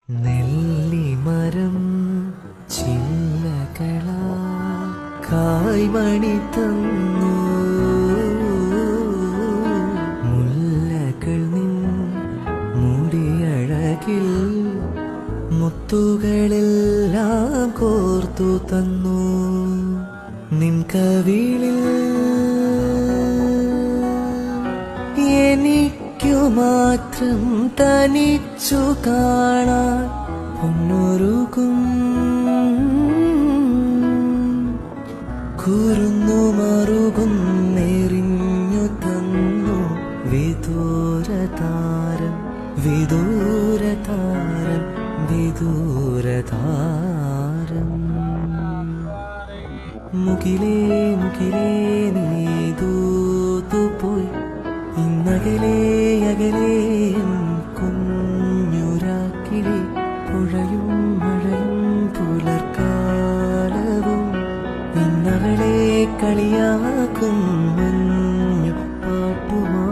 നെല്ലിമരം ചില്ലകളാ കായ്മണി തന്നു മുല്ലകൾ നിൻ മുടിയഴകിൽ മുത്തുകളെല്ലാം കോർത്തു തന്നു നിൻ കവിളിൽ എനിക്കു മാത്രം തനിച്ചു കാണാൻ പൊന്നൊരുക്കും കുരുന്നു മറുകുന്നെറിഞ്ഞു തന്നു വിദൂരതാരം വിദൂരതാരം വിദൂരതാരം മുകിലേ മുകിലേ നീ ദൂതുപോയി ഇന്നകലേ അകലേ കുഞ്ഞുരാക്കിളി പുഴയും മഴയും പുലർക്കാലവും ഇന്നവളെ കളിയാക്കും മഞ്ഞു പാട്ടുമാ